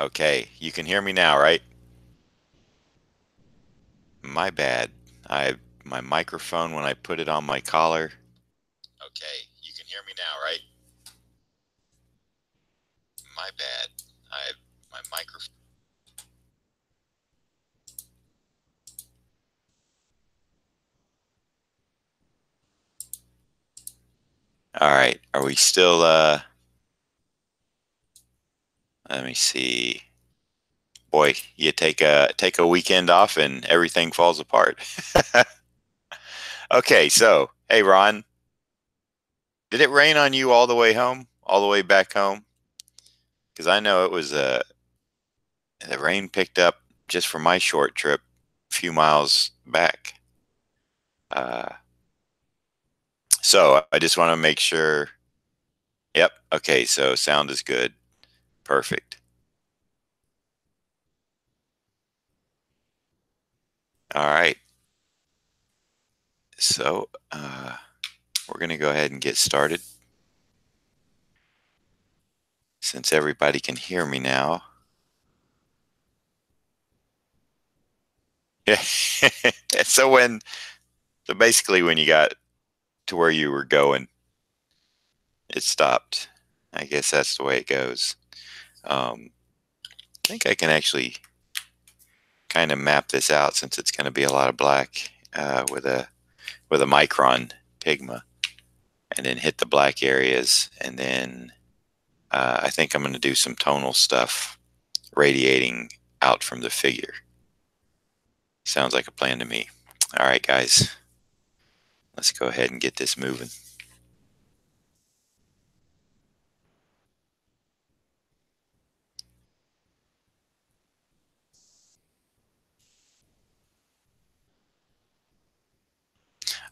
Okay, you can hear me now, right? My bad. My microphone when I put it on my collar. Okay, you can hear me now, right? My bad. I my microphone. All right. Are we still let me see. Boy, you take a weekend off and everything falls apart. Okay, so, hey Ron, did it rain on you all the way home? All the way back home? Cuz I know it was the rain picked up just for my short trip a few miles back. Uh So I just want to make sure. Yep. Okay. So sound is good. Perfect. All right. So we're going to go ahead and get started since everybody can hear me now. Yeah. So basically when you got to where you were going, it stopped. I guess that's the way it goes. I think I can actually kind of map this out since it's going to be a lot of black with a micron Pigma, and then hit the black areas, and then I think I'm going to do some tonal stuff radiating out from the figure. Sounds like a plan to me. All right, guys, let's go ahead and get this moving.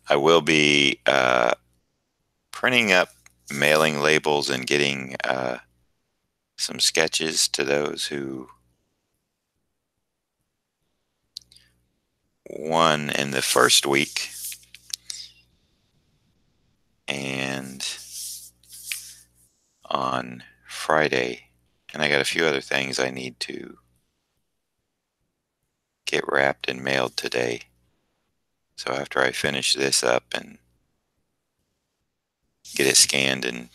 I will be printing up mailing labels and getting some sketches to those who won in the first week. And on Friday. And I got a few other things I need to get wrapped and mailed today. So after I finish this up and get it scanned and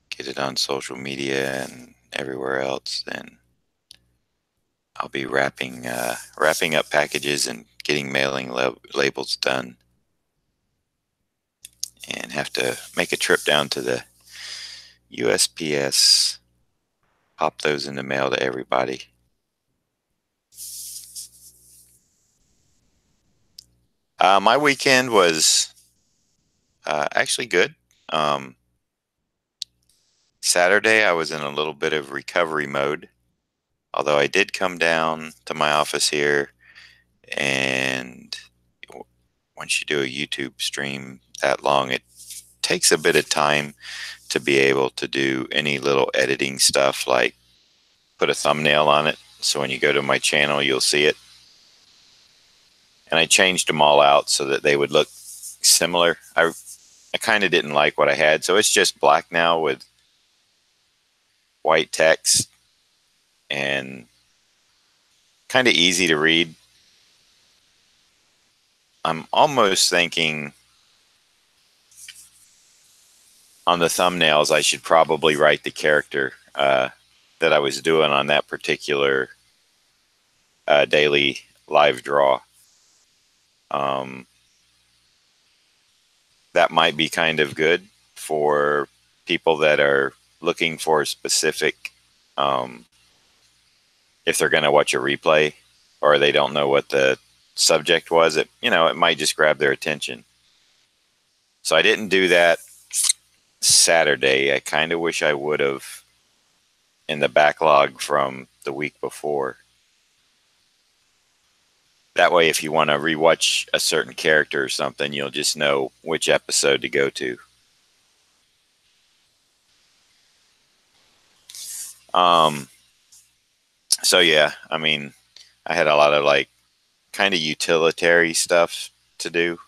get it on social media and everywhere else, then I'll be wrapping up packages and getting mailing labels done, and have to make a trip down to the USPS, pop those in the mail to everybody. My weekend was actually good. Um, Saturday, I was in a little bit of recovery mode, although I did come down to my office here, and once you do a YouTube stream that long, it takes a bit of time to be able to do any little editing stuff like put a thumbnail on it. So when you go to my channel, you'll see it. And I changed them all out so that they would look similar. I kind of didn't like what I had. So it's just black now with white text and kind of easy to read. I'm almost thinking on the thumbnails, I should probably write the character that I was doing on that particular daily live draw. Um, that might be kind of good for people that are looking for a specific, um, if they're going to watch a replay or they don't know what the subject was, it might just grab their attention. So I didn't do that Saturday. I kind of wish I would have in the backlog from the week before. That way, if you want to rewatch a certain character or something, you'll just know which episode to go to. Um, so yeah, I mean, I had a lot of like kind of utilitarian stuff to do,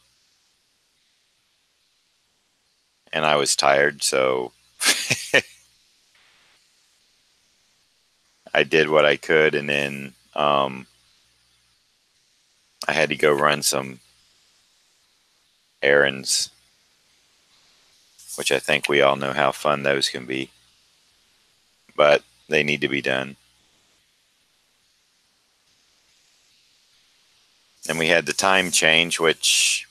and I was tired, so I did what I could, and then I had to go run some errands, which I think we all know how fun those can be, but they need to be done. And we had the time change, which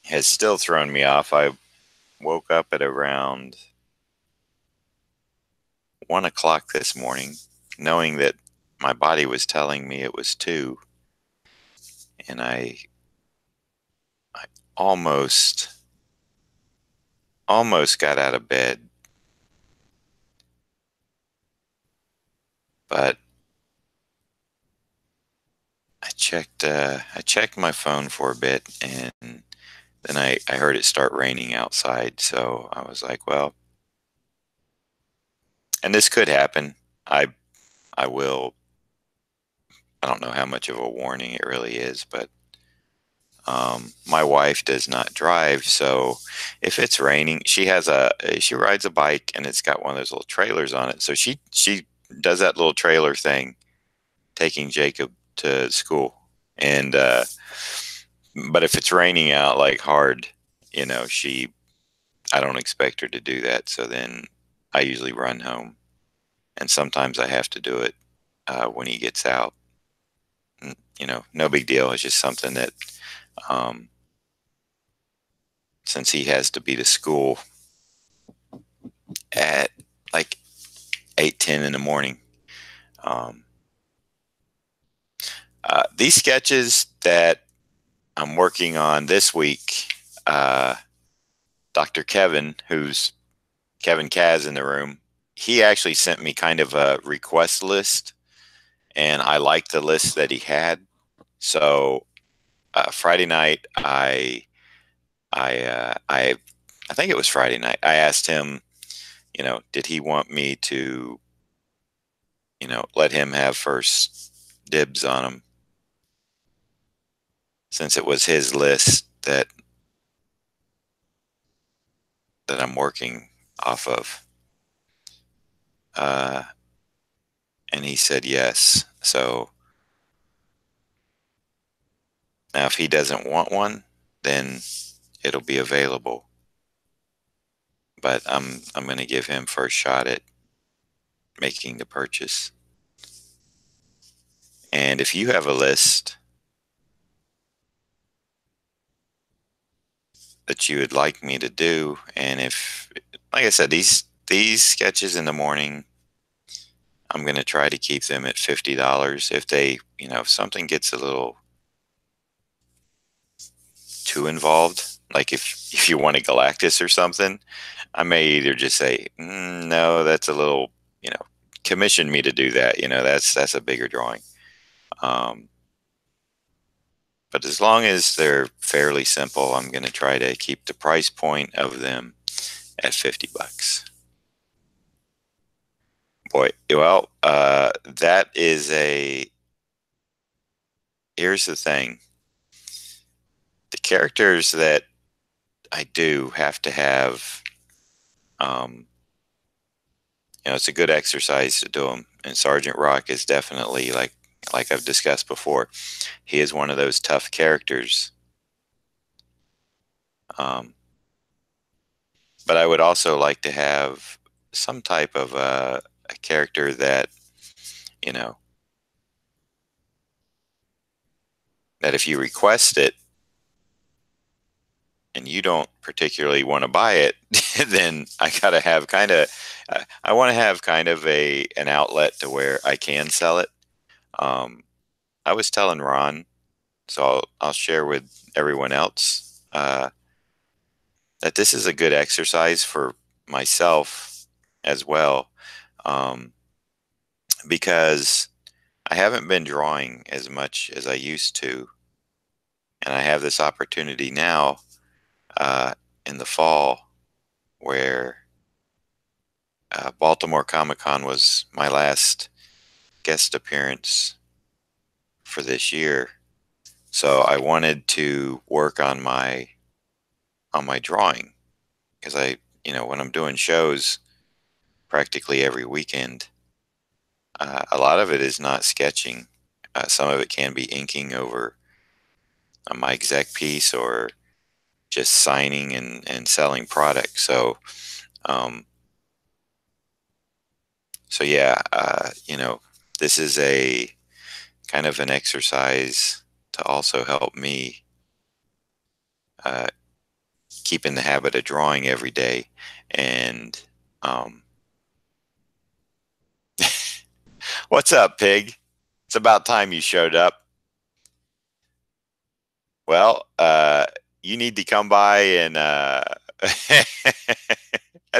has still thrown me off. I woke up at around 1 o'clock this morning, knowing that my body was telling me it was 2, and I almost got out of bed, but I checked my phone for a bit, and then I heard it start raining outside. So I was like, well, and this could happen. I I will. I don't know how much of a warning it really is, but my wife does not drive, so if it's raining, she rides a bike, and it's got one of those little trailers on it. So she does that little trailer thing, taking Jacob to school, and but if it's raining out like hard, she I don't expect her to do that. So then I usually run home, and sometimes I have to do it when he gets out. No big deal. It's just something that um, since he has to be to school at like 8:10 in the morning. Um, these sketches that I'm working on this week, Dr. Kevin, who's Kevin Kaz in the room, he actually sent me kind of a request list, and I liked the list that he had. So Friday night, I think it was Friday night. I asked him, did he want me to, let him have first dibs on them, since it was his list that I'm working off of. Uh, and he said yes. So now, if he doesn't want one, then it'll be available. But I'm going to give him first shot at making the purchase. And if you have a list that you would like me to do, and if, like I said, these sketches in the morning, I'm going to try to keep them at $50. If if something gets a little too involved, like if you want a Galactus or something, I may either just say, no, that's a little, commission me to do that. That's a bigger drawing. Um, but as long as they're fairly simple, I'm going to try to keep the price point of them at $50. Boy, well, that is here's the thing. The characters that I do have to have, um, it's a good exercise to do them. And Sergeant Rock is definitely, like I've discussed before, he is one of those tough characters. Um, but I would also like to have some type of a character that, you know, that if you request it and you don't particularly want to buy it, then I gotta have I want to have kind of an outlet to where I can sell it. Um, I was telling Ron, so I'll share with everyone else that this is a good exercise for myself as well, um, because I haven't been drawing as much as I used to, and I have this opportunity now uh, in the fall where Baltimore Comic Con was my last guest appearance for this year. So I wanted to work on my drawing, because when I'm doing shows, practically every weekend. A lot of it is not sketching. Some of it can be inking over my exec piece or just signing and selling product. Um, so yeah, this is a kind of an exercise to also help me uh, keep in the habit of drawing every day. And um, what's up, Pig? It's about time you showed up. Well, you need to come by and that'd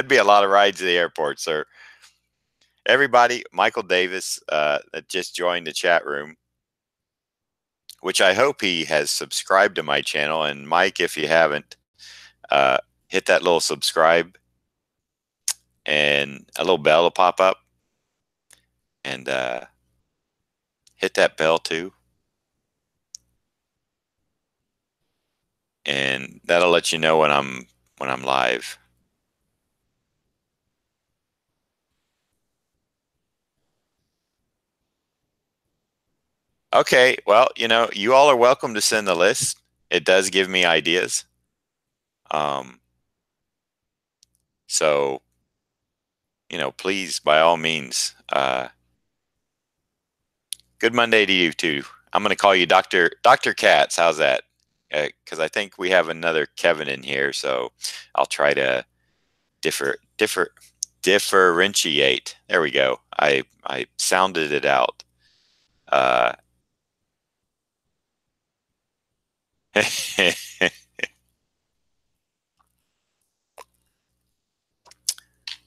be a lot of rides to the airport, sir. Everybody, Michael Davis that just joined the chat room, which I hope he has subscribed to my channel. And Mike, if you haven't, uh, hit that little subscribe and a little bell will pop up, and hit that bell too. And that'll let you know when I'm live. Okay, well, you all are welcome to send the list. It does give me ideas. Um, so, please, by all means, good Monday to you too. I'm going to call you Dr. Katz. How's that? Because I think we have another Kevin in here, so I'll try to differentiate. There we go. I sounded it out. Uh,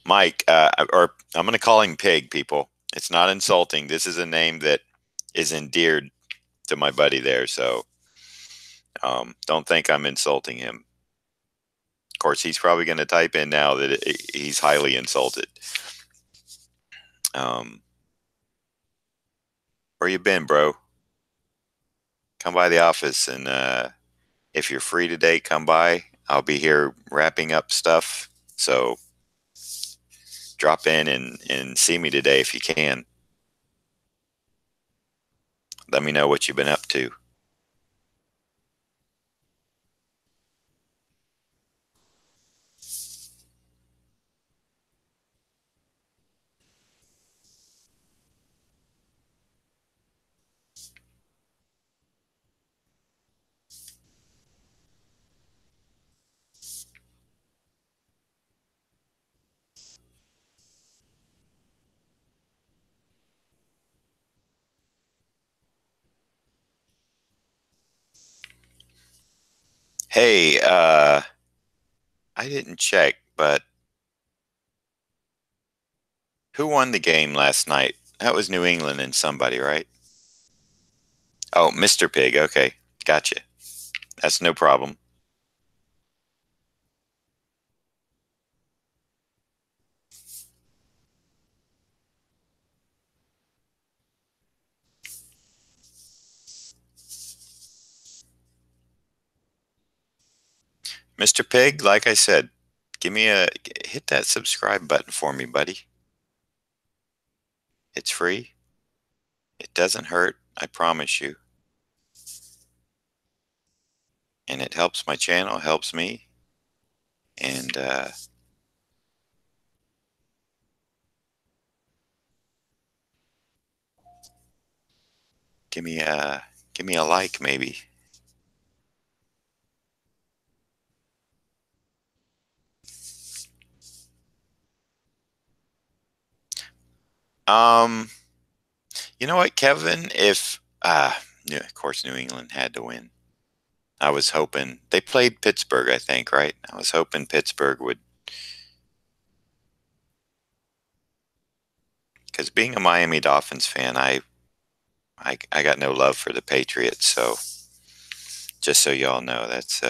Mike, or I'm going to call him Pig, people. It's not insulting. This is a name that is endeared to my buddy there, so don't think I'm insulting him. Of course, he's probably going to type in now that he's highly insulted. Where you been, bro? Come by the office, and if you're free today, come by. I'll be here wrapping up stuff, so drop in and see me today if you can. Let me know what you've been up to. Hey, I didn't check, but who won the game last night? That was New England and somebody, right? Oh, Mr. Pig. Okay, gotcha. That's no problem. Mr. Pig, like I said, hit that subscribe button for me, buddy. It's free. It doesn't hurt, I promise you. And it helps my channel, helps me. And give me a like maybe. Um, you know what, Kevin? If of course New England had to win. I was hoping they played Pittsburgh, I think, right? I was hoping Pittsburgh would, because being a Miami Dolphins fan, I got no love for the Patriots. So just so y'all know, it's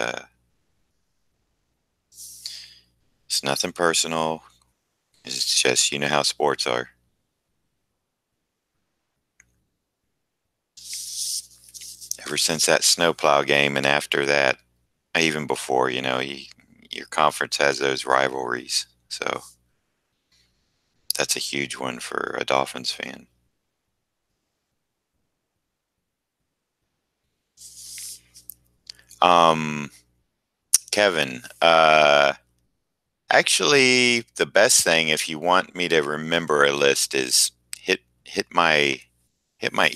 nothing personal. It's just how sports are. Ever since that snowplow game, and after that, even before, your conference has those rivalries. So That's a huge one for a Dolphins fan. Um, Kevin, actually, the best thing if you want me to remember a list is hit my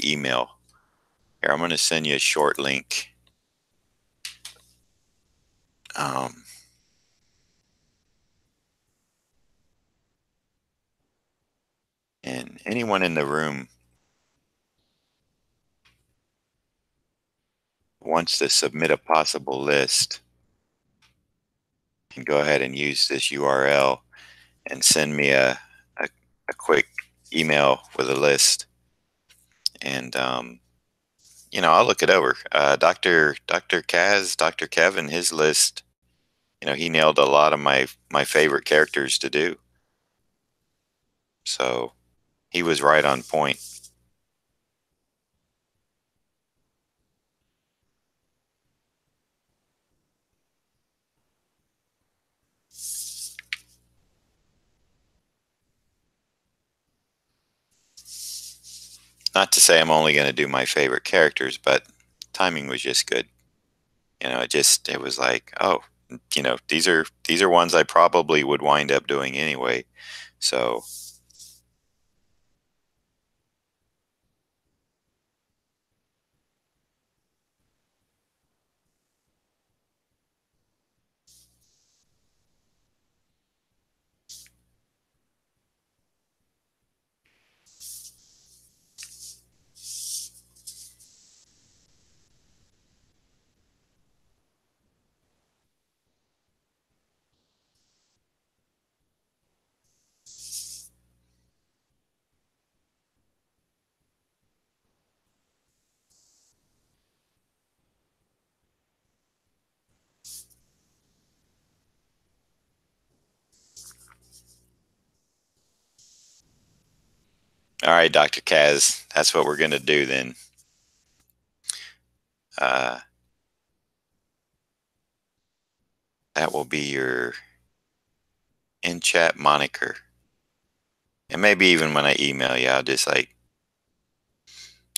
email. Here, I'm going to send you a short link. Um, and anyone in the room wants to submit a possible list, can go ahead and use this URL and send me a, a quick email with a list, and I'll look it over. Dr. Kaz, Dr. Kevin, his list, he nailed a lot of my favorite characters to do. So he was right on point. Not to say I'm only going to do my favorite characters, but timing was just good. It was like, oh, these are ones I probably would wind up doing anyway. So, all right, Dr. Kaz, that's what we're going to do then. Uh, that will be your in chat moniker. And maybe even when I email you, I'll just like,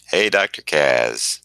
hey, Dr. Kaz.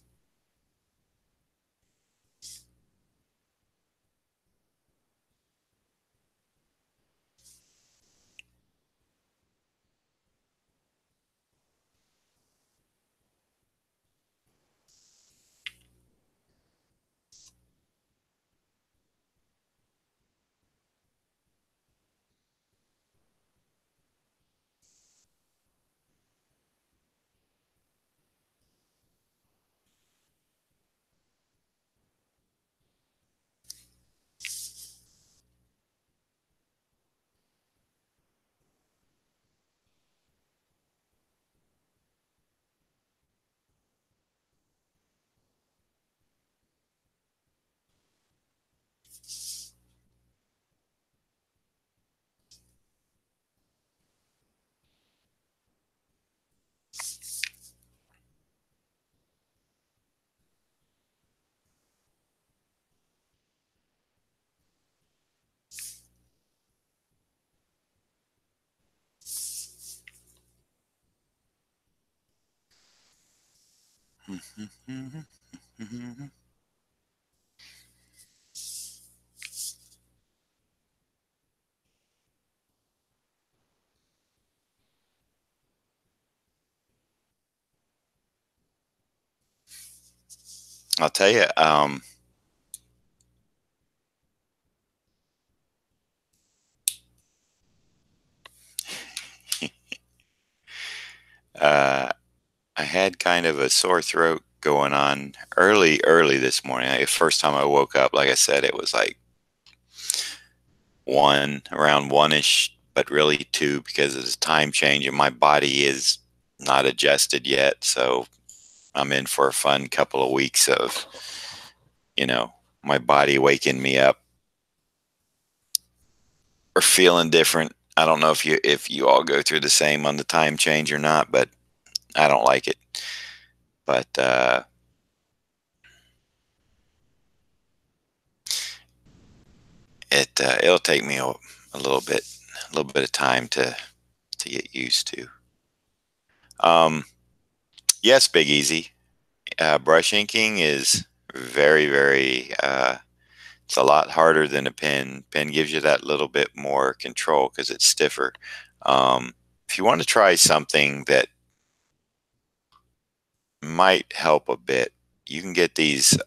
I'll tell you, uh, I had kind of a sore throat going on early this morning. The first time I woke up, like I said, it was like around one-ish, but really two because of the time change and my body is not adjusted yet. So I'm in for a fun couple of weeks of, you know, my body waking me up or feeling different. I don't know if you all go through the same on the time change or not, but I don't like it. But it'll take me a little bit of time to to get used to. Yes, Big Easy. Brush inking is very, very, it's a lot harder than a pen. Pen gives you that little bit more control because it's stiffer. If you want to try something that might help a bit, you can get these.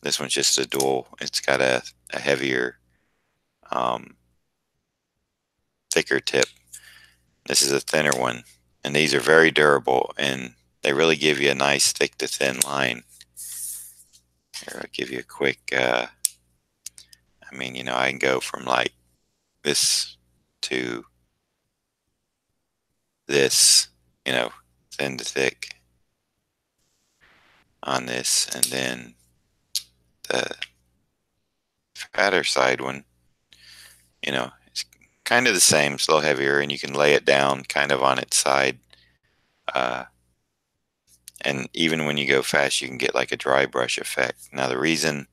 This one's just a dual. It's got a heavier, thicker tip. This is a thinner one, and these are very durable, and they really give you a nice thick to thin line. Here, I'll give you a quick, I mean, I can go from like this to this, thin to thick on this, and then the fatter side one, it's kind of the same, it's a little heavier, and you can lay it down kind of on its side. And even when you go fast, you can get like a dry brush effect. Now, the reason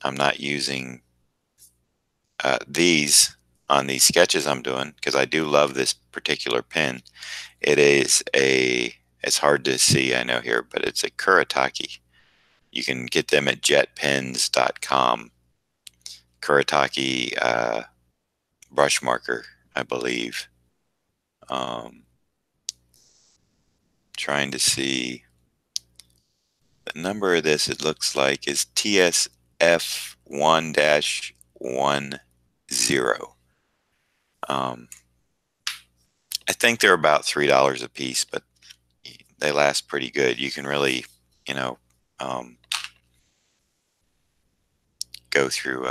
I'm not using these on these sketches I'm doing, because I do love this particular pen. It's hard to see, I know here, but it's a Kuretake. You can get them at jetpens.com. Kuretake brush marker, I believe. Trying to see the number of this, it looks like is TSF1-10. I think they're about $3 a piece, but they last pretty good. You can really, go through.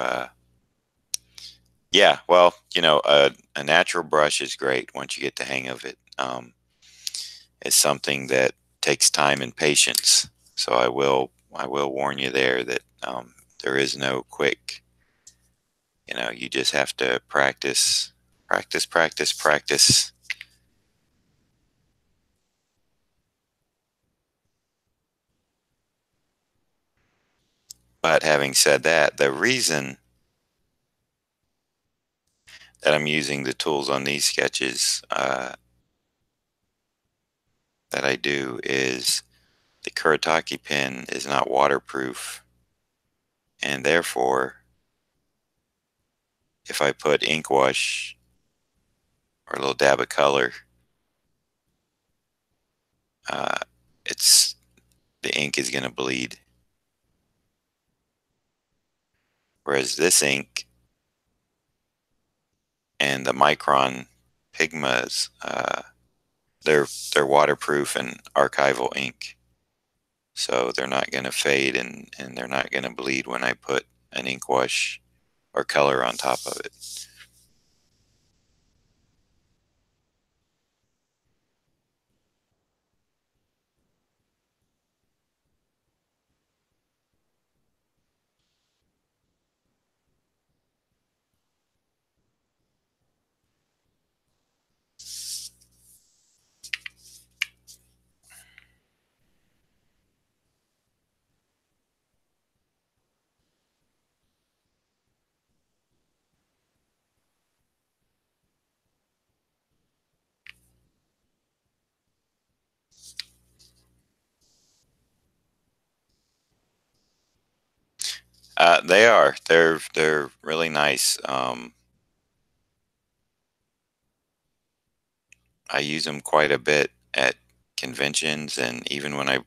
Yeah, well, a natural brush is great once you get the hang of it. It's something that takes time and patience. So I will warn you there that there is no quick. You just have to practice, practice, practice, practice. But having said that, the reason that I'm using the tools on these sketches that I do is the Kuretake pen is not waterproof, and therefore if I put ink wash or a little dab of color, the ink is going to bleed. Whereas this ink and the Micron Pigmas, they're waterproof and archival ink, so they're not going to fade and they're not going to bleed when I put an ink wash or color on top of it. They are. They're really nice. I use them quite a bit at conventions, and even when I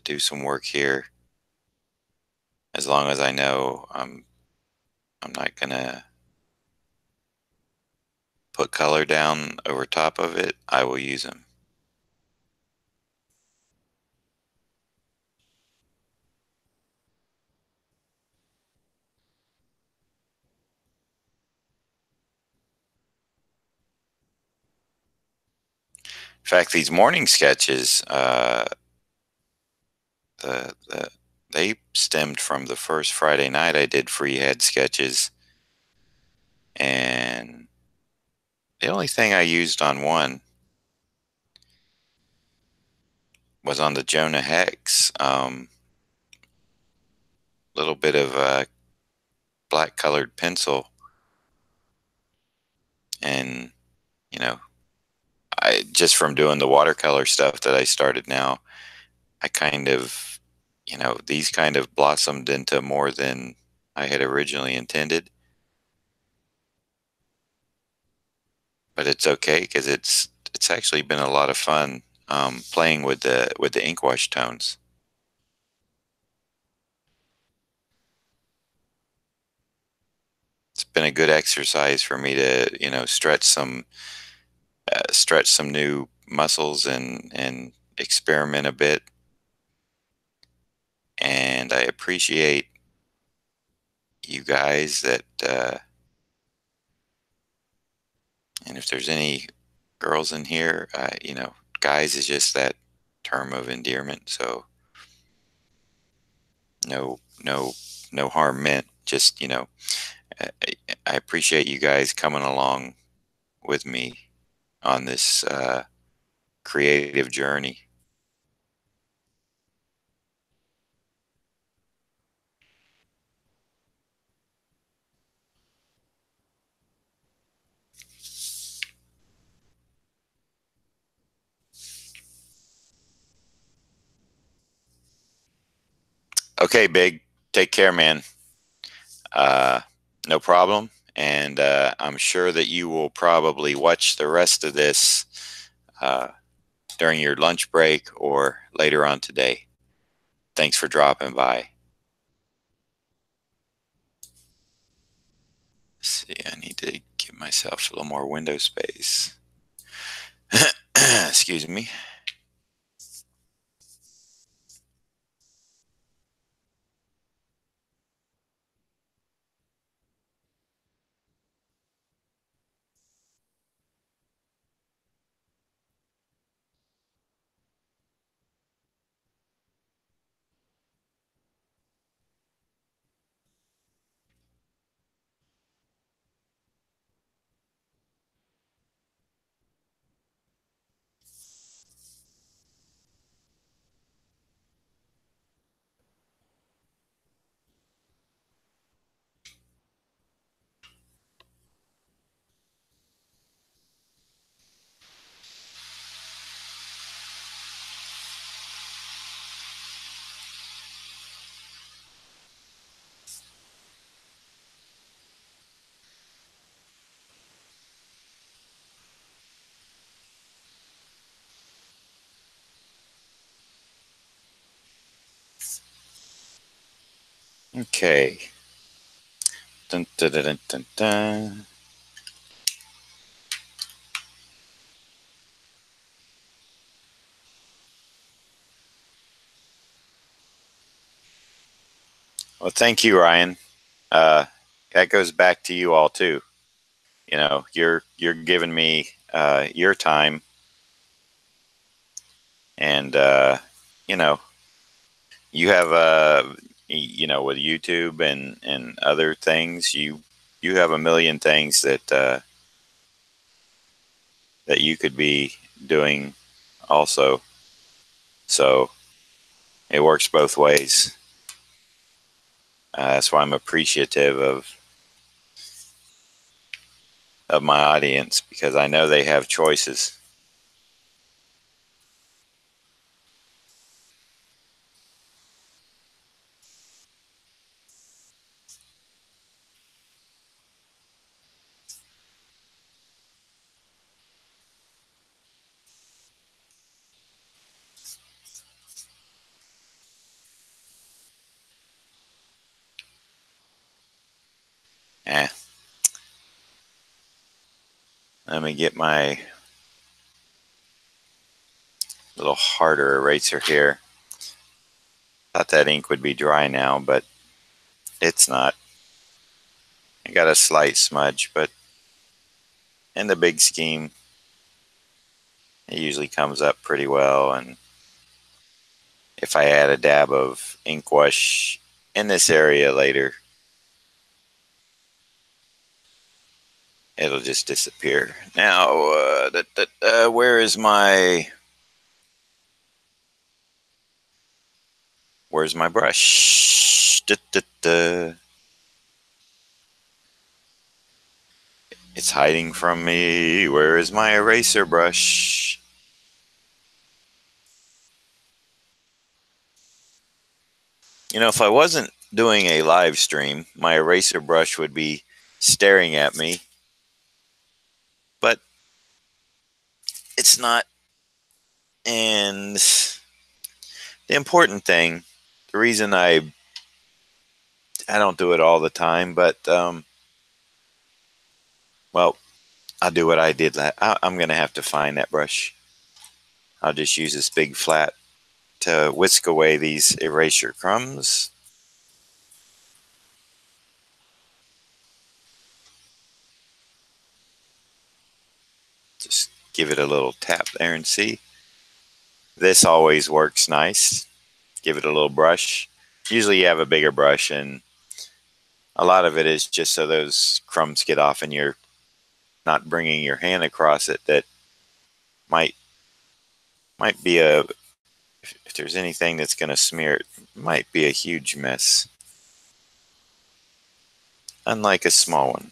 do some work here. As long as I know I'm not gonna put color down over top of it, I will use them. In fact, these morning sketches, they stemmed from the first Friday night I did freehand sketches, and the only thing I used on one was on the Jonah Hex. Little bit of black colored pencil, and you know, I just from doing the watercolor stuff that I started now, I kind of, these kind of blossomed into more than I had originally intended. But it's okay because it's actually been a lot of fun playing with the ink wash tones. It's been a good exercise for me to stretch some new muscles and experiment a bit. And I appreciate you guys that and if there's any girls in here, guys is just that term of endearment. So no, no, no harm meant. Just I appreciate you guys coming along with me on this creative journey. Okay, Big, take care, man. Uh, no problem. And I'm sure that you will probably watch the rest of this uh, during your lunch break or later on today. Thanks for dropping by. Let's see, I need to give myself a little more window space. Excuse me. Okay. Dun, dun, dun, dun, dun, dun. Well, thank you, Ryan. That goes back to you all too. You're giving me your time, and you know, you have with YouTube and other things, you have a million things that you could be doing also. So it works both ways. That's why I'm appreciative of my audience because I know they have choices. Eh, let me get my little harder eraser here. Thought that ink would be dry now, but it's not. I got a slight smudge, but in the big scheme, it usually comes up pretty well. And if I add a dab of ink wash in this area later, it'll just disappear. Now, where's my brush? It's hiding from me. Where is my eraser brush? You know, if I wasn't doing a live stream, my eraser brush would be staring at me. But it's not. And the important thing, the reason I don't do it all the time, but well, I'll do what I did. I'm gonna have to find that brush. I'll just use this big flat to whisk away these erasure crumbs. Just give it a little tap there and see. This always works nice. Give it a little brush. Usually you have a bigger brush, and a lot of it is just so those crumbs get off and you're not bringing your hand across it. That might be a, if there's anything that's going to smear it, might be a huge mess. Unlike a small one.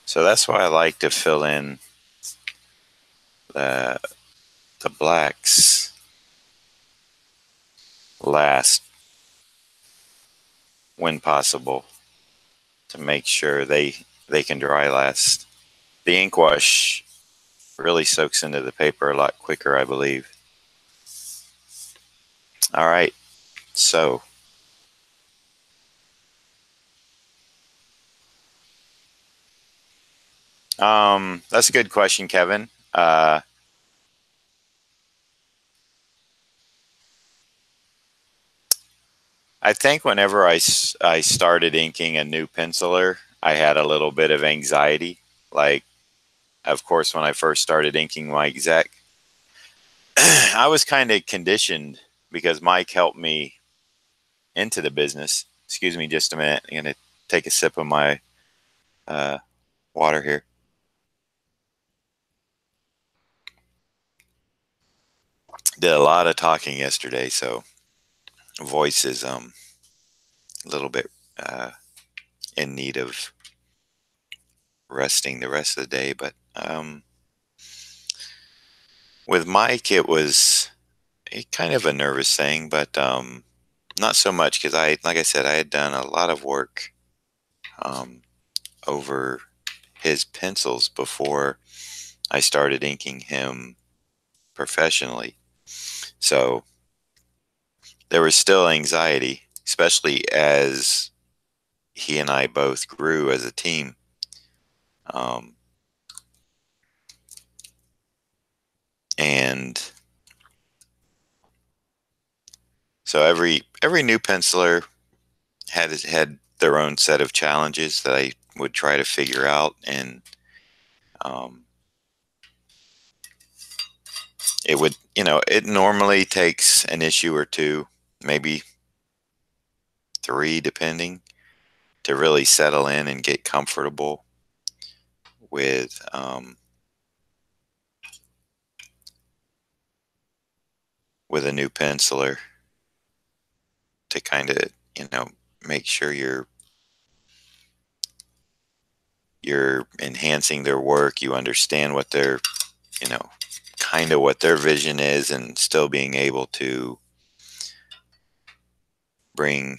So that's why I like to fill in the blacks last when possible, to make sure they can dry last. The ink wash really soaks into the paper a lot quicker, I believe. All right, so that's a good question, Kevin. I think whenever I started inking a new penciler, I had a little bit of anxiety. Like, of course, when I first started inking my exec, I was kind of conditioned because Mike helped me into the business. Excuse me just a minute. I'm going to take a sip of my uh, water here. Did a lot of talking yesterday, so voice is a little bit uh, in need of resting the rest of the day. But with Mike, it was kind of a nervous thing, but not so much because like I said, I had done a lot of work um, over his pencils before I started inking him professionally. So there was still anxiety, especially as he and I both grew as a team. Um, and so every new penciler had their own set of challenges that I would try to figure out, and um, it would, it normally takes an issue or two, maybe three, depending, to really settle in and get comfortable with a new penciler, to kind of, make sure you're enhancing their work, you understand what their, you know, kind of what their vision is, and still being able to bring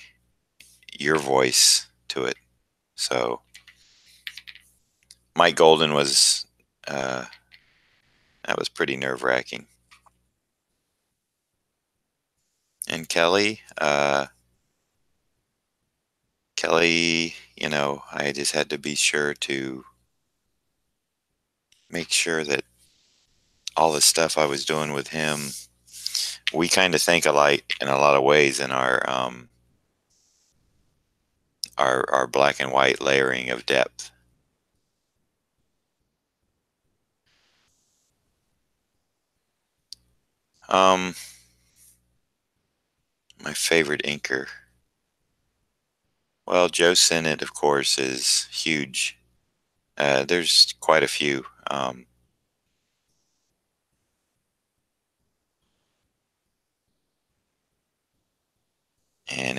your voice to it. So Mike Golden was, that was pretty nerve-wracking. And Kelly, I just had to be sure to make sure that all the stuff I was doing with him, we kind of think alike in a lot of ways in our black and white layering of depth. Um, my favorite inker. Well, Joe Sinnott, of course, is huge. There's quite a few. And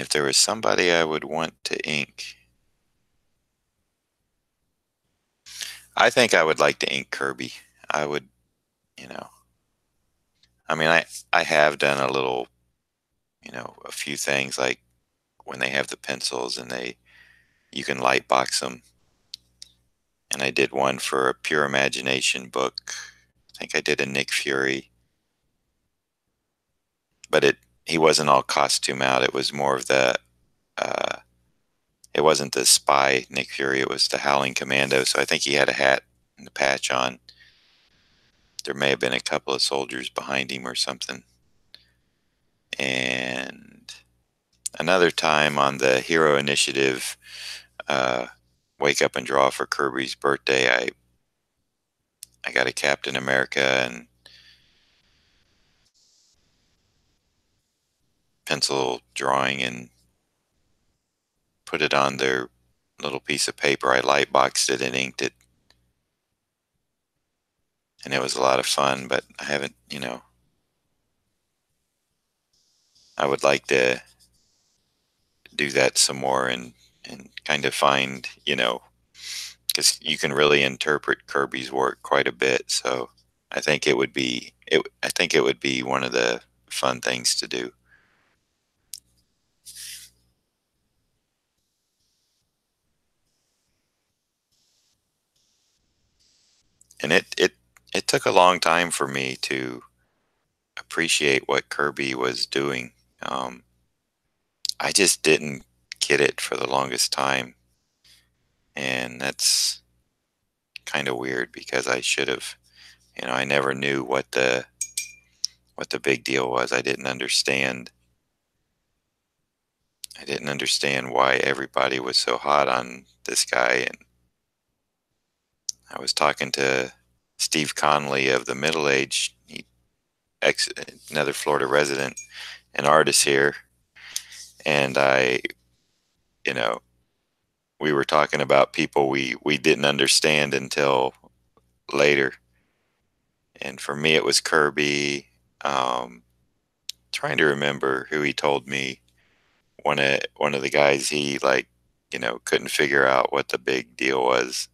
if there was somebody I would want to ink, I think I would like to ink Kirby. I would, you know, I mean, I have done a little, a few things like when they have the pencils and you can light box them. And I did one for a Pure Imagination book. I think I did a Nick Fury, but he wasn't all costume out. It was more of uh, it wasn't the spy Nick Fury. It was the Howling Commando. So I think he had a hat and a patch on. There may have been a couple of soldiers behind him or something. And another time on the Hero Initiative, uh, Wake Up and Draw for Kirby's birthday, I got a Captain America and pencil drawing and put it on their little piece of paper. I light boxed it and inked it, and it was a lot of fun. But I haven't, I would like to do that some more and kind of find, because you can really interpret Kirby's work quite a bit. So I think it would be it. I think it would be one of the fun things to do. And it took a long time for me to appreciate what Kirby was doing. I just didn't get it for the longest time, and that's kind of weird because I should have. I never knew what the big deal was. I didn't understand. I didn't understand why everybody was so hot on this guy. And I was talking to Steve Conley of the Middle Age, ex, another Florida resident, an artist here, and you know, we were talking about people we didn't understand until later. And for me, it was Kirby. Trying to remember who he told me. One of the guys he couldn't figure out what the big deal was.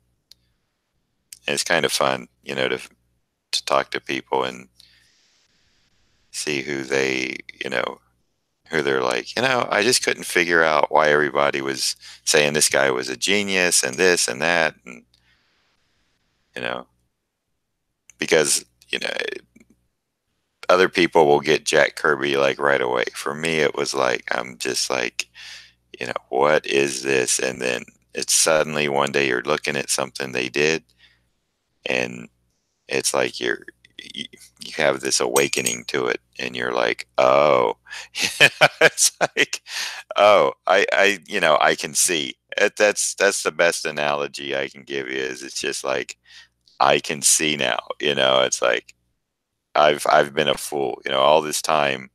And it's kind of fun, to talk to people and see who they're like. I just couldn't figure out why everybody was saying this guy was a genius and this and that, and you know, because other people will get Jack Kirby like right away. For me, it was like I'm just like, what is this? And then it's suddenly one day you're looking at something they did, and it's like you have this awakening to it, and you're like, oh, it's like, oh, I can see it. That's the best analogy I can give you. Is it's just like I can see now. It's like I've been a fool. All this time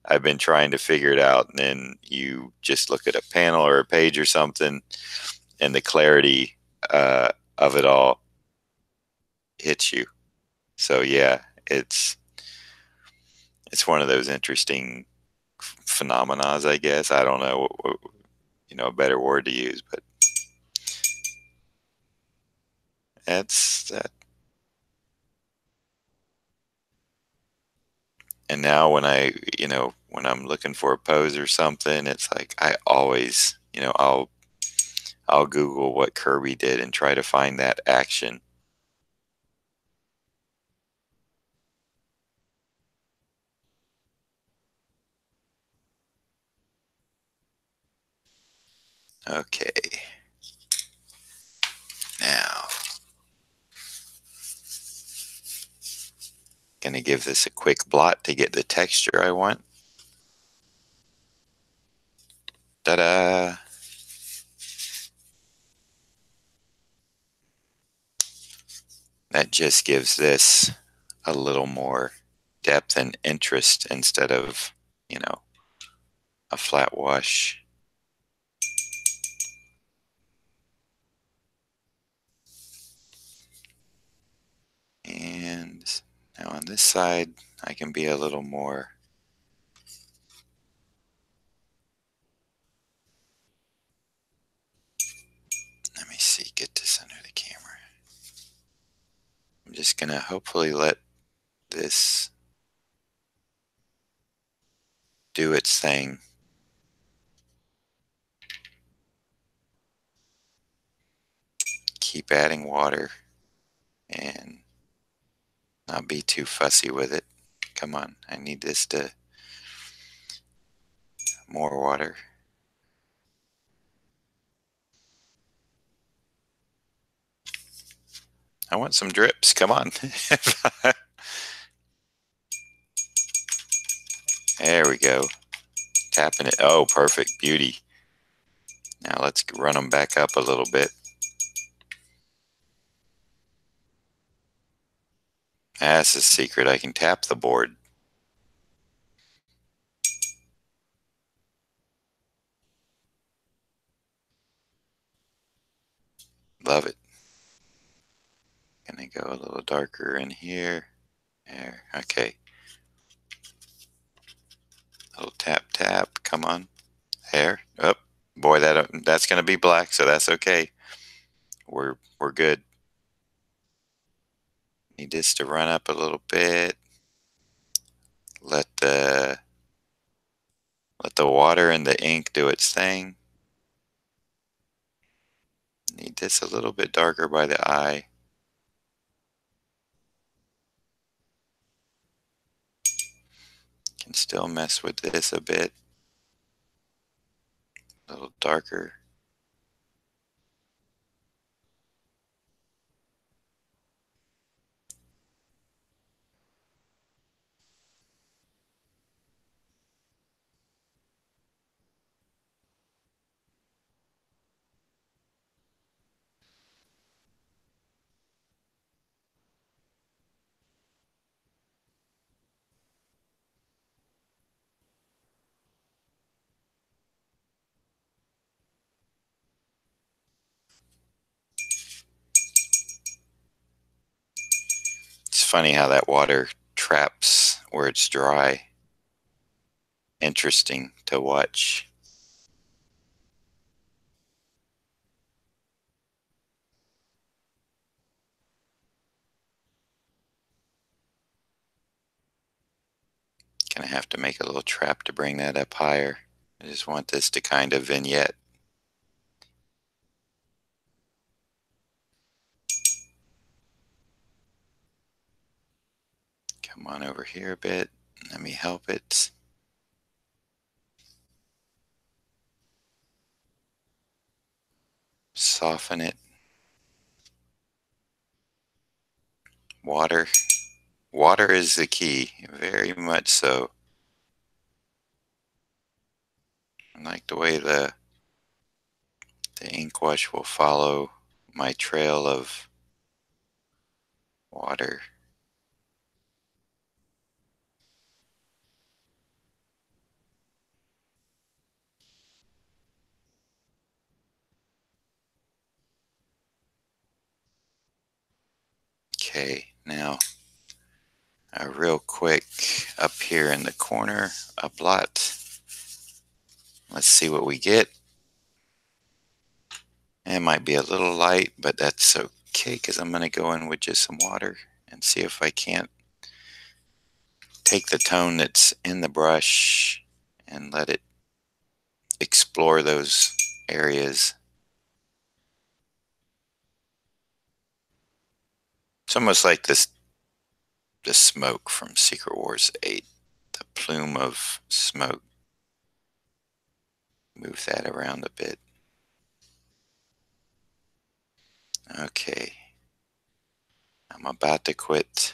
I've been trying to figure it out, and then you just look at a panel or a page or something, and the clarity of it all hits you. So yeah, it's one of those interesting phenomenons, I guess. I don't know a better word to use, but that's that. And now when I'm looking for a pose or something, it's like I always, I'll Google what Kirby did and try to find that action. Okay. Now, gonna give this a quick blot to get the texture I want. Ta-da! That just gives this a little more depth and interest instead of, a flat wash. this side, I can be a little more. Let me see, get this under the camera. I'm just going to hopefully let this do its thing. Keep adding water and not be too fussy with it. Come on, I need this to more water. I want some drips. Come on. There we go. Tapping it. Oh, perfect. Beauty. Now let's run them back up a little bit. That's the secret. I can tap the board. Love it. Gonna go a little darker in here. There. Okay. Little tap tap. Come on. There. Oh, boy, that's gonna be black, so that's okay. We're good. Need this to run up a little bit. Let the water and the ink do its thing. Need this a little bit darker by the eye. Can still mess with this a bit. A little darker. It's funny how that water traps where it's dry. Interesting to watch. Gonna have to make a little trap to bring that up higher. I just want this to kind of vignette. Come on over here a bit. Let me help it. Soften it. Water. Water is the key, very much so. I like the way the ink wash will follow my trail of water. Okay, now real quick up here in the corner, a blot. Let's see what we get. It might be a little light, but that's okay because I'm going to go in with just some water and see if I can't take the tone that's in the brush and let it explore those areas. It's almost like the smoke from Secret Wars 8, the plume of smoke. Move that around a bit. Okay. I'm about to quit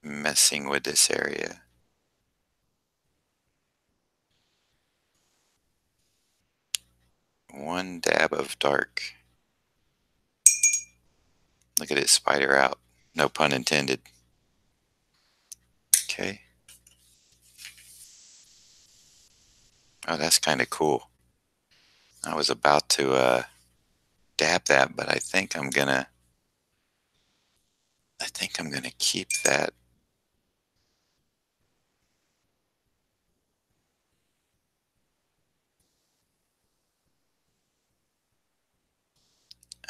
messing with this area. One dab of dark. Look at it spider out. No pun intended. Okay. Oh, that's kind of cool. I was about to dab that, but I think I'm gonna keep that.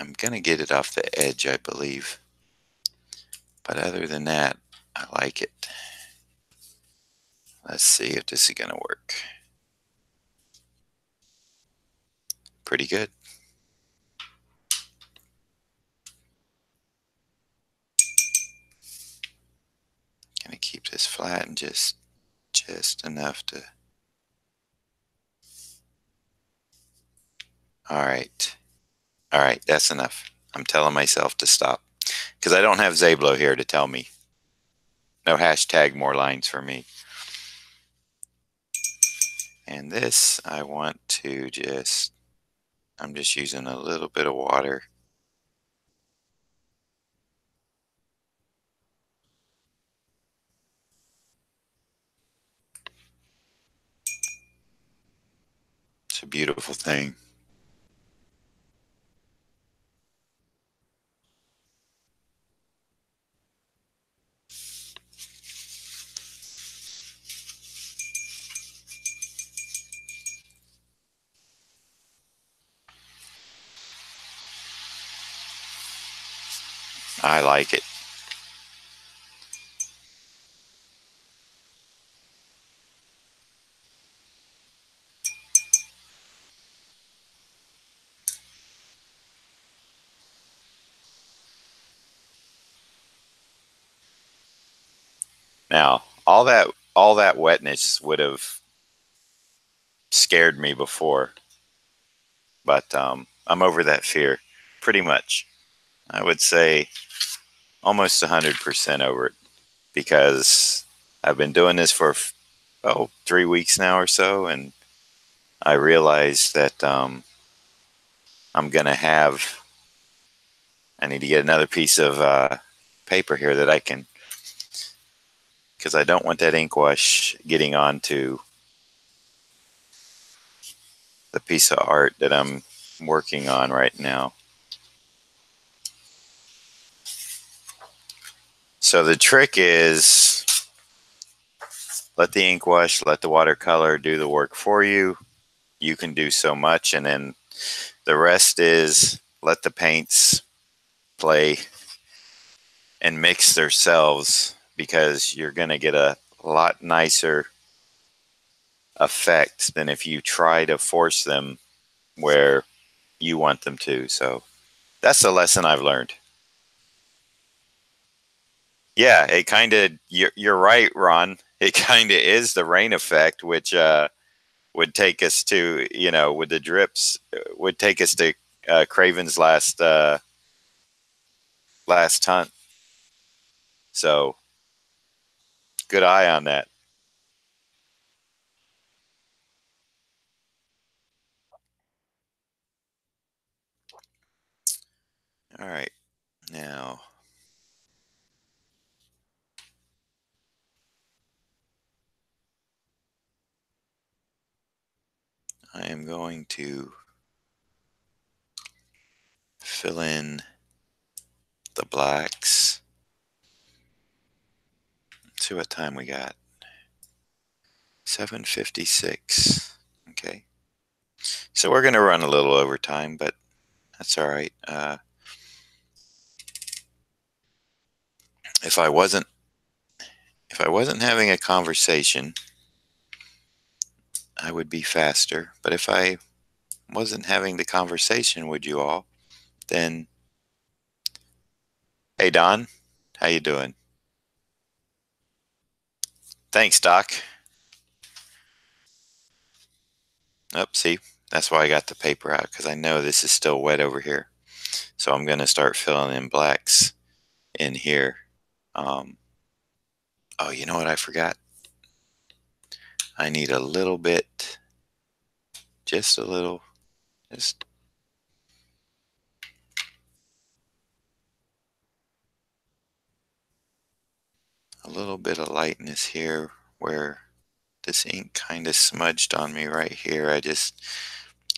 I'm gonna get it off the edge, I believe. But other than that, I like it. Let's see if this is gonna work. Pretty good. Gonna keep this flat and just enough to. All right. All right, that's enough. I'm telling myself to stop because I don't have Zablo here to tell me. No hashtag more lines for me. And this, I want to I'm just using a little bit of water. It's a beautiful thing. I like it. Now, all that wetness would have scared me before, but I'm over that fear pretty much. I would say almost 100% over it because I've been doing this for 3 weeks now or so, and I realized that I'm gonna have. I need to get another piece of paper here that I can, because I don't want that ink wash getting onto the piece of art that I'm working on right now. So the trick is let the ink wash, let the watercolor do the work for you. You can do so much, and then the rest is let the paints play and mix themselves, because you're going to get a lot nicer effect than if you try to force them where you want them to. So that's a lesson I've learned. Yeah, it kind of, you're right, Ron. It kind of is the rain effect, which would take us to, with the drips, would take us to Craven's last hunt. So good eye on that. All right, now I am going to fill in the blacks. Let's see what time we got. 7:56. Okay. So we're going to run a little over time, but that's all right. If I wasn't having a conversation, I would be faster. But if I wasn't having the conversation with you all, then hey Don, how you doing? Thanks, Doc. Oh, see, that's why I got the paper out, because I know this is still wet over here. So I'm going to start filling in blacks in here. Oh, you know what I forgot? I need a little bit, just a little, just a little bit of lightness here where this ink kind of smudged on me right here. I just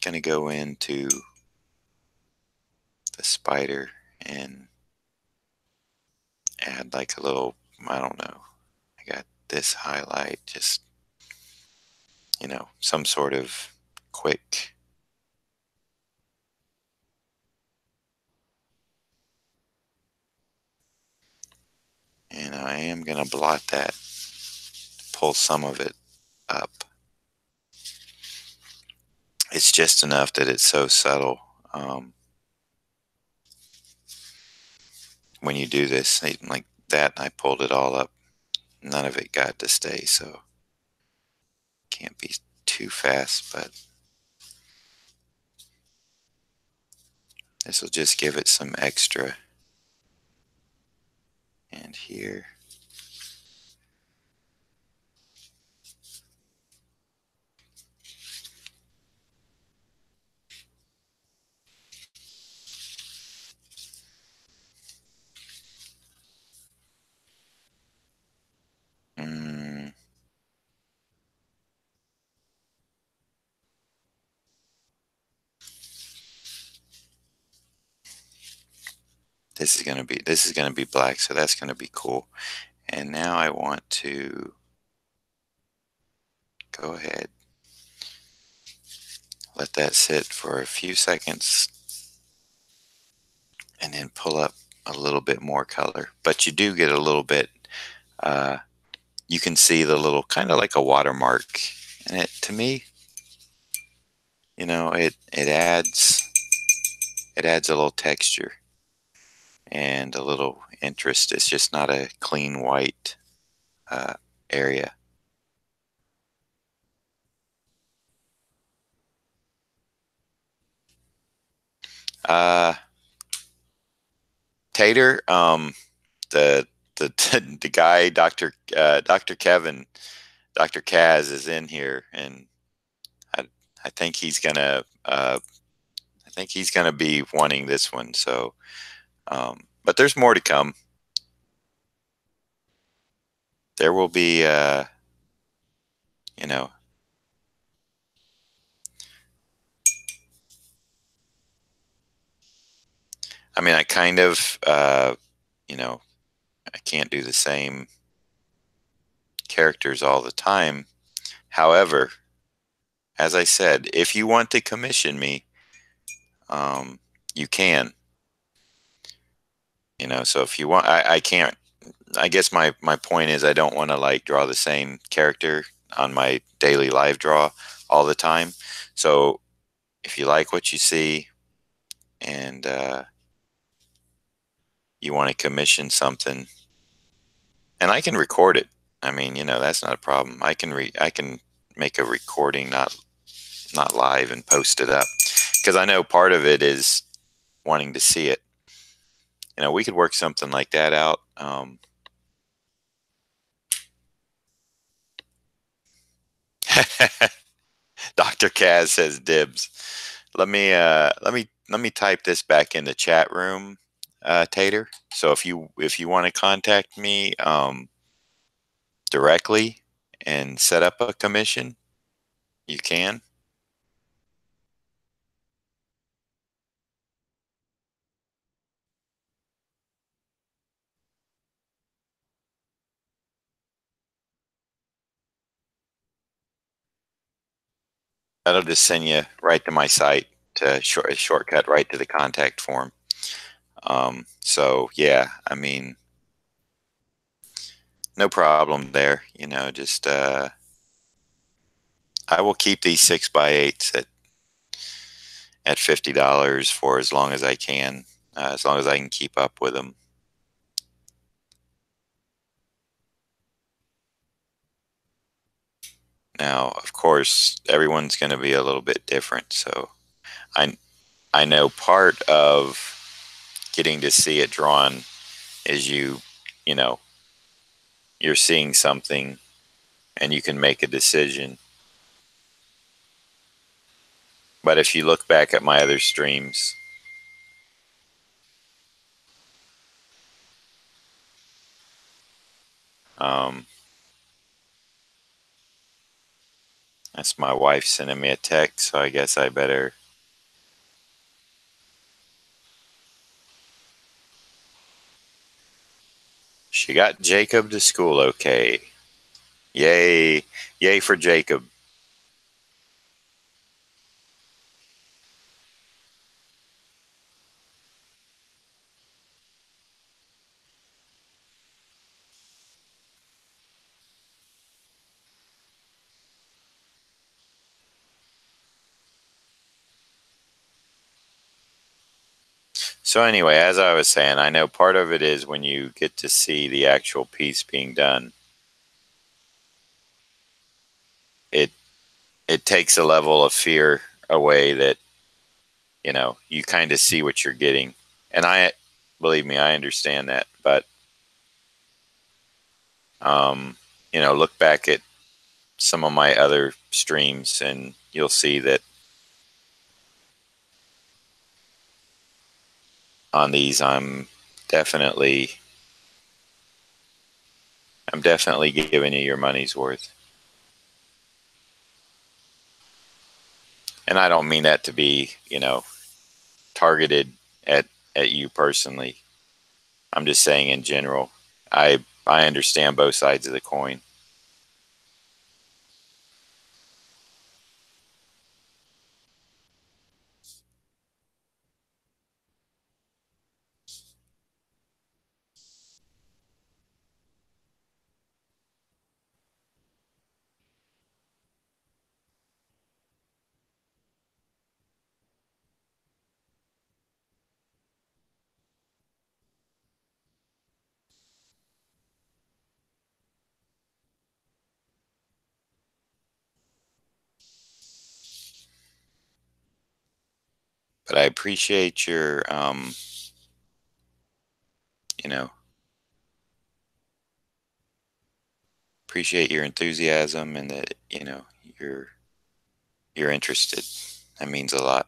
going to go into the spider and add like a little, I don't know, I got this highlight, just, some sort of quick. And I am going to blot that, pull some of it up. It's just enough that it's so subtle. When you do this, like that, I pulled it all up. None of it got to stay, so can't be too fast, but this will just give it some extra. And here. Mm, this is gonna be black, so that's gonna be cool. And now I want to go ahead, let that sit for a few seconds, and then pull up a little bit more color. But you do get a little bit, you can see the little, kind of like a watermark. And to me, it adds a little texture and a little interest. It's just not a clean white area. Uh, Tater, the the guy, Dr. Kevin, Dr. Kaz is in here, and I I think he's gonna be wanting this one. So, but there's more to come. There will be, you know, I mean, I kind of, I can't do the same characters all the time. However, as I said, if you want to commission me, you can. So if you want, I can't. I guess my point is I don't want to like draw the same character on my daily live draw all the time. So if you like what you see and you want to commission something, and I can record it. I mean, that's not a problem. I can make a recording, not live, and post it up, because I know part of it is wanting to see it. We could work something like that out. Dr. Kaz says dibs. Let me type this back in the chat room, Tater. So if you want to contact me directly and set up a commission, you can. That'll just send you right to my site, to a shortcut right to the contact form. So yeah, I mean, no problem there. Just I will keep these 6x8s at $50 for as long as I can, as long as I can keep up with them. Now, of course, everyone's going to be a little bit different. So I I know part of getting to see it drawn is you know you're seeing something and you can make a decision. But if you look back at my other streams, um, that's my wife sending me a text, so I guess I better. She got Jacob to school okay. Yay. Yay for Jacob. So anyway, as I was saying, I know part of it is when you get to see the actual piece being done, it it takes a level of fear away that, you kind of see what you're getting. And believe me, I understand that. But, look back at some of my other streams and you'll see that on these, definitely, I'm definitely giving you your money's worth. And I don't mean that to be, targeted at, at you personally. I'm just saying in general, I understand both sides of the coin. But I appreciate your, you know, appreciate your enthusiasm and that, you're you're interested. That means a lot.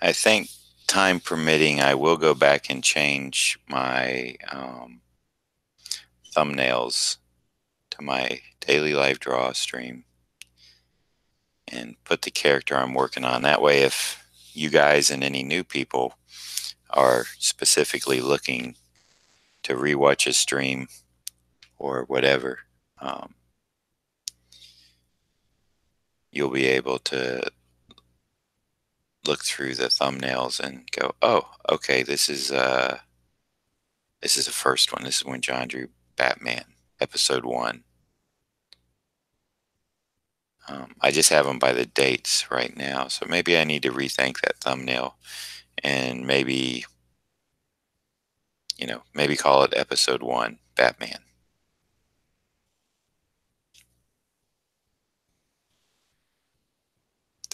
I think time permitting, I will go back and change my thumbnails to my daily life draw stream and put the character I'm working on. That way, if you guys and any new people are specifically looking to rewatch a stream or whatever, um, you'll be able to look through the thumbnails and go, "Oh, okay, this is the first one. This is when John drew Batman, episode 1." I just have them by the dates right now, so maybe I need to rethink that thumbnail and maybe call it episode 1, Batman.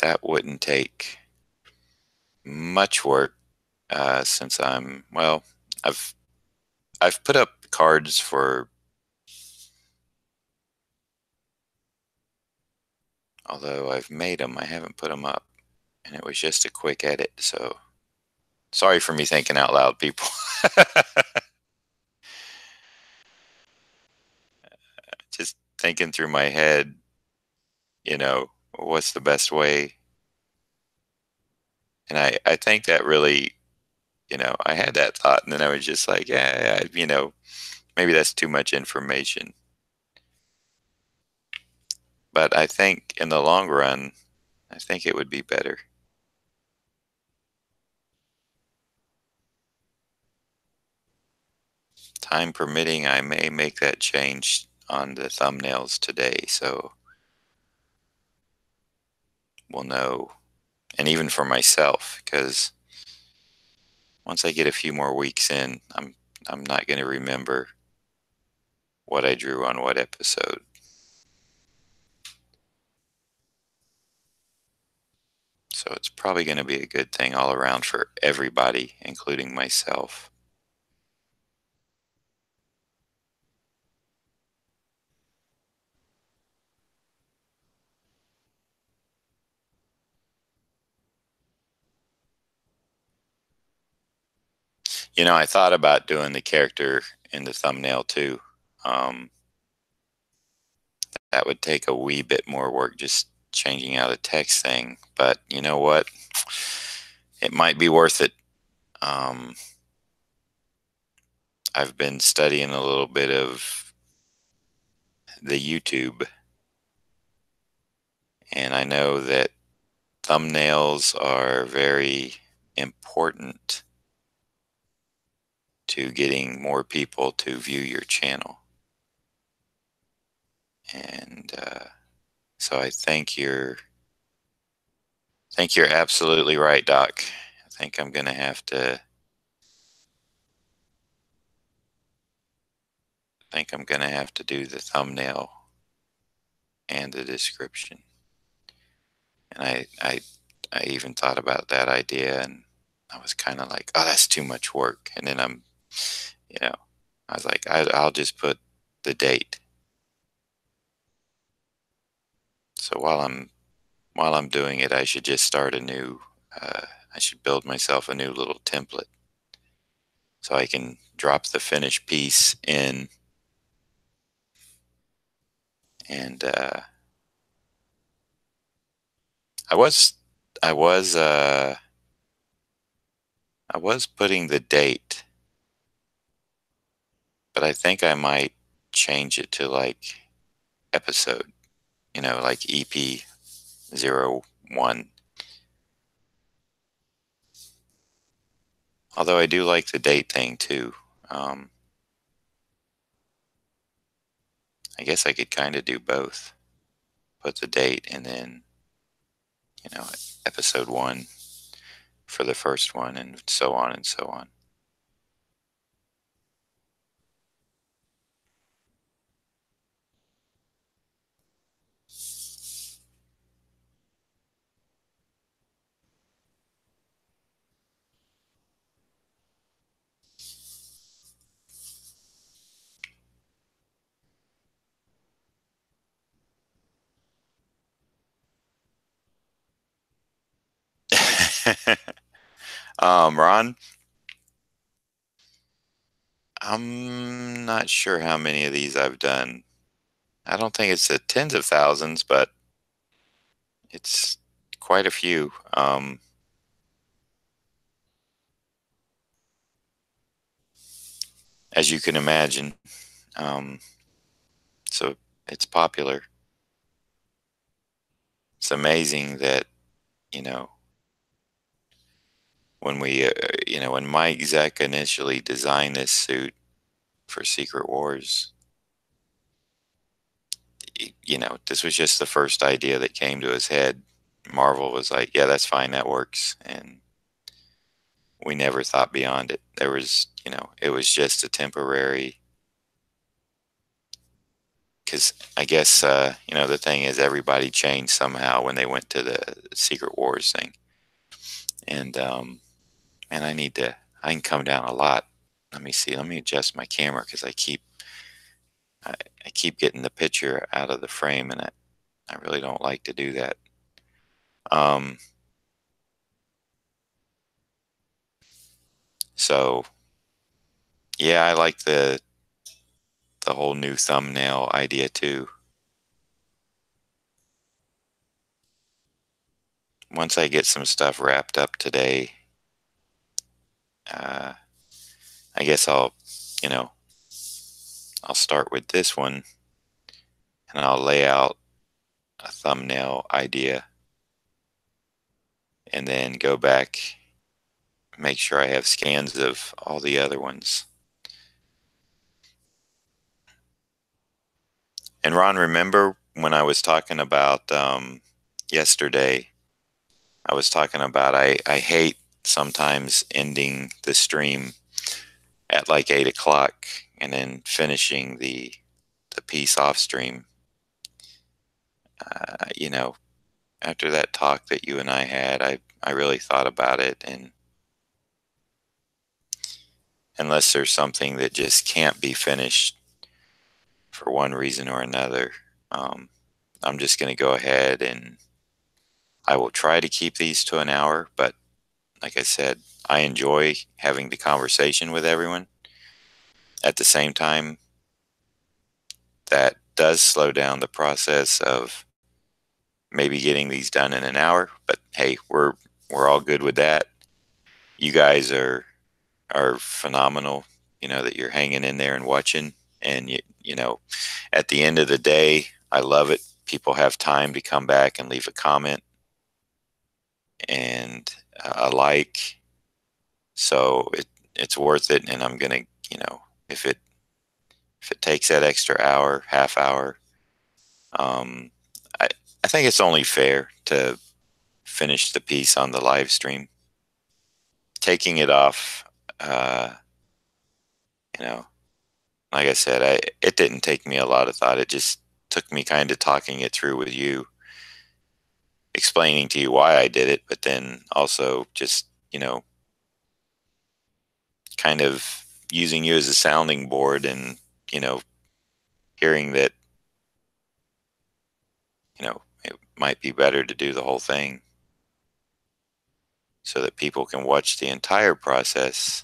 That wouldn't take much work since I've I've put up cards for, although I've made them, I haven't put them up, and it was just a quick edit. So sorry for me thinking out loud, people. Just thinking through my head, what's the best way? And I think that really, I had that thought and then I was just like, yeah, maybe that's too much information. But I think in the long run, I think it would be better. Time permitting, I may make that change on the thumbnails today, so we'll know. And even for myself, because once I get a few more weeks in, I'm not going to remember what I drew on what episode. So it's probably going to be a good thing all around for everybody, including myself. You know, I thought about doing the character in the thumbnail too. Um, that would take a wee bit more work, just changing out a text thing. But you know what? It might be worth it. Um, I've been studying a little bit of the YouTube, and I know that thumbnails are very important to getting more people to view your channel. And so think you're absolutely right, Doc. I think I'm gonna have to do the thumbnail and the description. And I even thought about that idea, and I was kind of like, oh, that's too much work. And then you know, I was like, I'll just put the date. So while I'm doing it, I should just start a new. I should build myself a new little template so I can drop the finished piece in, and I was I was uh, I was putting the date, but I think I might change it to like episode, like EP 01. Although I do like the date thing too. Um, I guess I could kind of do both. Put the date and then, you know, episode 1 for the first one, and so on and so on. Ron, I'm not sure how many of these I've done. I don't think it's the tens of thousands, but it's quite a few. As you can imagine. Um, so it's popular. It's amazing that, you know, when Mike Zeck initially designed this suit for Secret Wars, this was just the first idea that came to his head. Marvel was like, yeah, that's fine, that works. And we never thought beyond it. It was just a temporary, because I guess, the thing is everybody changed somehow when they went to the Secret Wars thing. And, man, I can come down a lot. Let me see, let me adjust my camera because I keep getting the picture out of the frame, and I really don't like to do that. Um, so yeah, I like the whole new thumbnail idea too. Once I get some stuff wrapped up today, uh, I guess I'll, you know, I'll start with this one and I'll lay out a thumbnail idea and then go back, make sure I have scans of all the other ones. And Ron, remember when I was talking about yesterday, I was talking about I hate sometimes ending the stream at like 8 o'clock and then finishing the piece off stream. You know, after that talk that you and I had, I really thought about it, and unless there's something that just can't be finished for one reason or another, um, I'm just going to go ahead and I will try to keep these to an hour. But like I said, I enjoy having the conversation with everyone. At the same time, that does slow down the process of maybe getting these done in an hour. But hey, we're all good with that. You guys are phenomenal. You know that you're hanging in there and watching, and you know, at the end of the day, I love it. People have time to come back and leave a comment and a like, so it's worth it. And I'm gonna, you know, if it takes that extra hour, half hour, um, I I think it's only fair to finish the piece on the live stream. Taking it off, uh, you know, like I said, it didn't take me a lot of thought. It just took me kind of talking it through with you, explaining to you why I did it, but then also just, you know, kind of using you as a sounding board and, you know, hearing that, you know, it might be better to do the whole thing so that people can watch the entire process.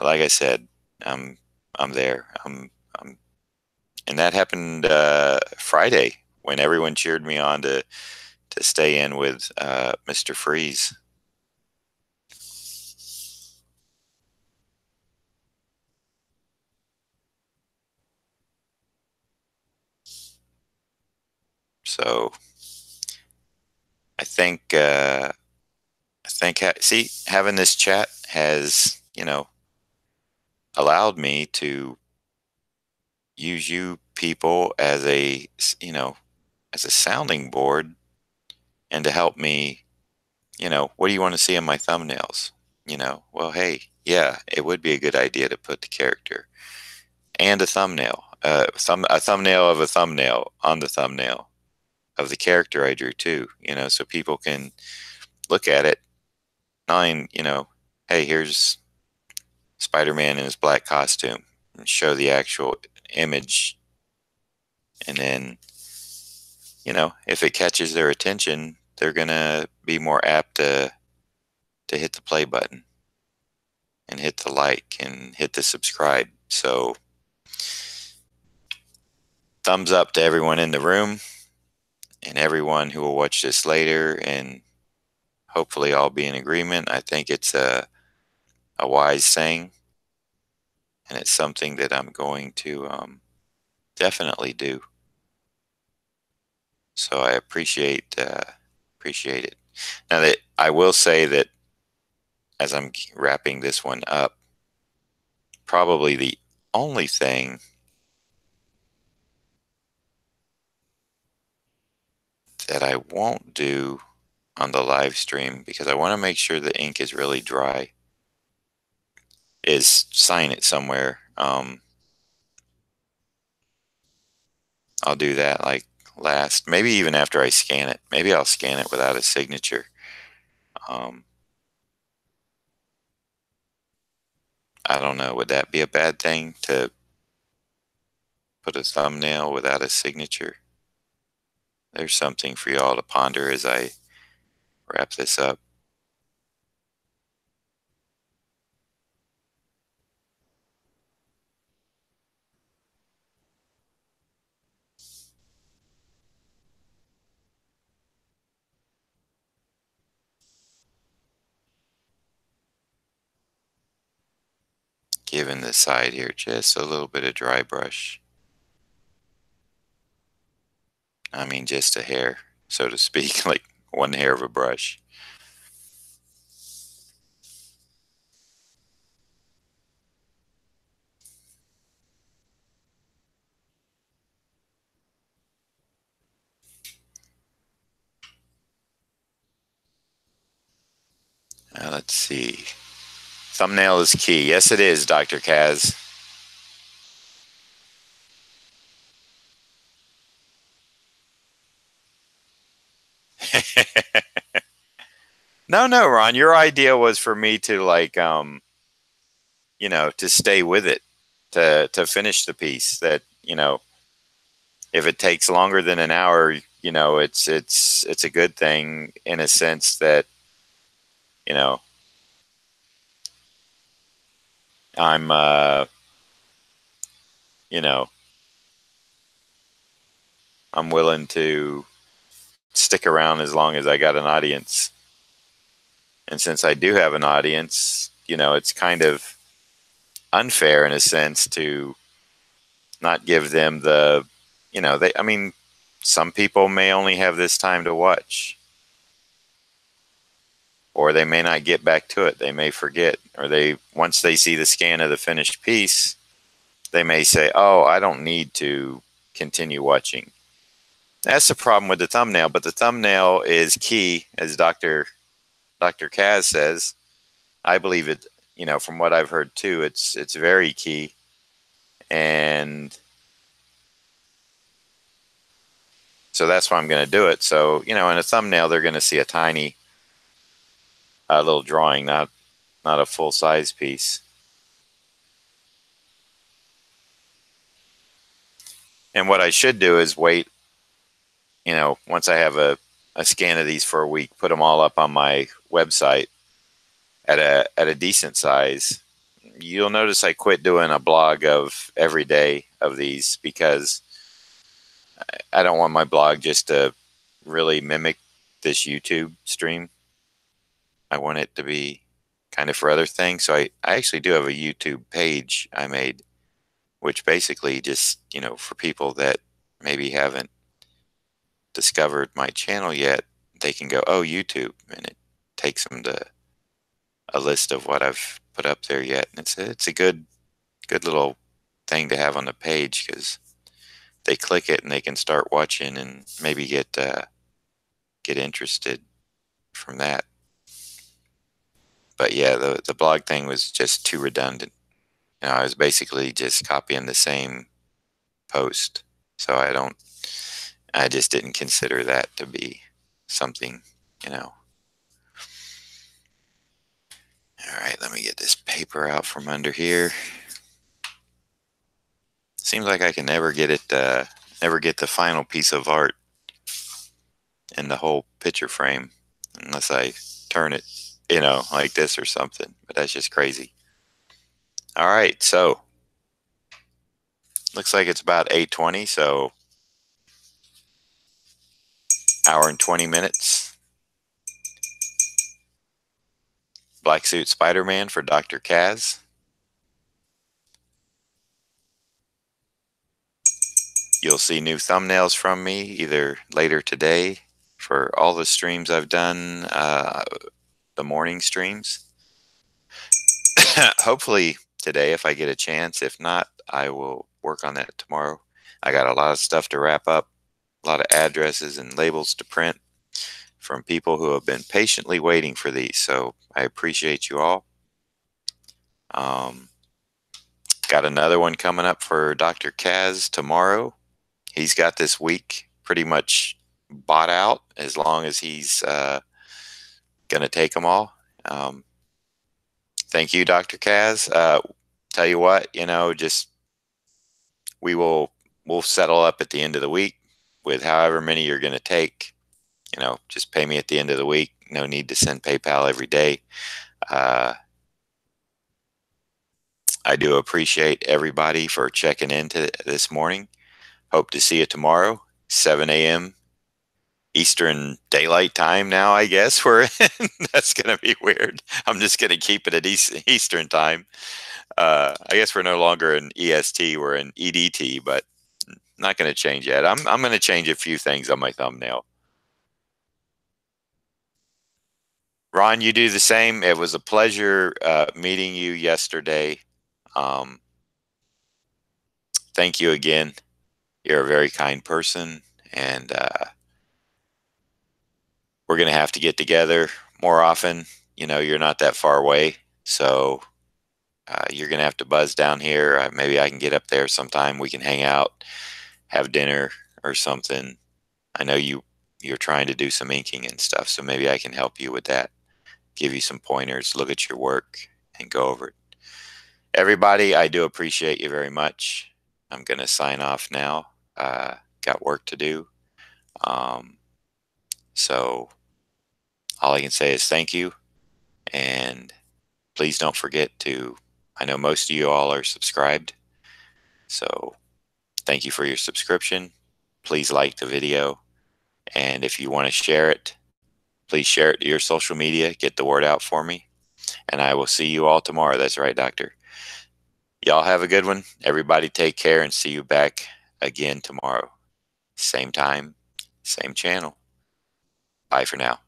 Like I said, I'm I'm there. I'm and that happened Friday when everyone cheered me on to stay in with Mr. Freeze. So I think see, having this chat has, you know, allowed me to use you people as a, you know, as a sounding board and to help me, you know, what do you want to see in my thumbnails? You know, well, hey, yeah, it would be a good idea to put the character and a thumbnail, a thumbnail of a thumbnail on the thumbnail of the character I drew too, you know, so people can look at it, you know, hey, here's Spider-Man in his black costume, and show the actual image, and then, you know, if it catches their attention, they're gonna be more apt to hit the play button and hit the like and hit the subscribe. So thumbs up to everyone in the room and everyone who will watch this later, and hopefully I'll be in agreement. I think it's a wise saying, and it's something that I'm going to definitely do. So I appreciate it. Now that I will say that as I'm wrapping this one up, probably the only thing that I won't do on the live stream, because I want to make sure the ink is really dry, is sign it somewhere. I'll do that like last, maybe even after I scan it. Maybe I'll scan it without a signature. Um, I don't know. Would that be a bad thing to put a thumbnail without a signature? There's something for y'all to ponder as I wrap this up. giving the side here just a little bit of dry brush. I mean, just a hair, so to speak, like one hair of a brush. Let's see. Thumbnail is key. Yes, it is, Dr. Kaz. No, no, Ron. Your idea was for me to like, to stay with it, to finish the piece. That if it takes longer than an hour, it's a good thing in a sense that you know I'm you know I'm willing to stick around as long as I got an audience. And since I do have an audience, it's kind of unfair in a sense to not give them I mean, some people may only have this time to watch, or they may not get back to it. They may forget, or once they see the scan of the finished piece, they may say, "Oh, I don't need to continue watching." That's the problem with the thumbnail, but the thumbnail is key, as Dr. Kaz says. I believe it, from what I've heard too, it's very key. And so that's why I'm going to do it. So, in a thumbnail, they're going to see a tiny little drawing, not a full size piece. And what I should do is wait, once I have a scan of these for a week, put them all up on my website at a decent size. You'll notice I quit doing a blog of every day of these because I don't want my blog just to really mimic this YouTube stream. I want it to be kind of for other things. So I actually do have a YouTube page I made, which basically just, for people that maybe haven't discovered my channel yet, they can go, "Oh, YouTube," and it takes them to a list of what I've put up there yet. And it's a good little thing to have on the page because they click it and they can start watching and maybe get interested from that. But yeah, the blog thing was just too redundant. I was basically just copying the same post. So I just didn't consider that to be something, All right, let me get this paper out from under here. Seems like I can never get the final piece of art in the whole picture frame unless I turn it, like this or something. But that's just crazy. All right, so looks like it's about 8:20, so hour and 20 minutes. Black Suit Spider-Man for Dr. Kaz. You'll see new thumbnails from me either later today for all the streams I've done, the morning streams. Hopefully today if I get a chance. If not, I will work on that tomorrow. I got a lot of stuff to wrap up, a lot of addresses and labels to print from people who have been patiently waiting for these. So I appreciate you all. Got another one coming up for Dr. Kaz tomorrow. He's got this week pretty much bought out as long as he's going to take them all. Thank you, Dr. Kaz. Tell you what, just we'll settle up at the end of the week with however many you're going to take. Just pay me at the end of the week. No need to send PayPal every day. I do appreciate everybody for checking in this morning. Hope to see you tomorrow, 7 a.m. Eastern Daylight Time now, I guess we're in. That's going to be weird. I'm just going to keep it at Eastern Time. I guess we're no longer in EST, we're in EDT, but not going to change yet. I'm going to change a few things on my thumbnail. Ron, you do the same. It was a pleasure meeting you yesterday. Um, thank you again. You're a very kind person, and we're going to have to get together more often. You know, you're not that far away, so you're going to have to buzz down here. Maybe I can get up there sometime. We can hang out, have dinner or something. I know you're trying to do some inking and stuff, so maybe I can help you with that. Give you some pointers, look at your work, and go over it. Everybody, I do appreciate you very much. I'm going to sign off now. Got work to do. So all I can say is thank you. And please don't forget to, I know most of you all are subscribed. So thank you for your subscription. Please like the video. And if you want to share it, please share it to your social media. Get the word out for me. And I will see you all tomorrow. That's right, Doctor. Y'all have a good one. Everybody take care and see you back again tomorrow. Same time, same channel. Bye for now.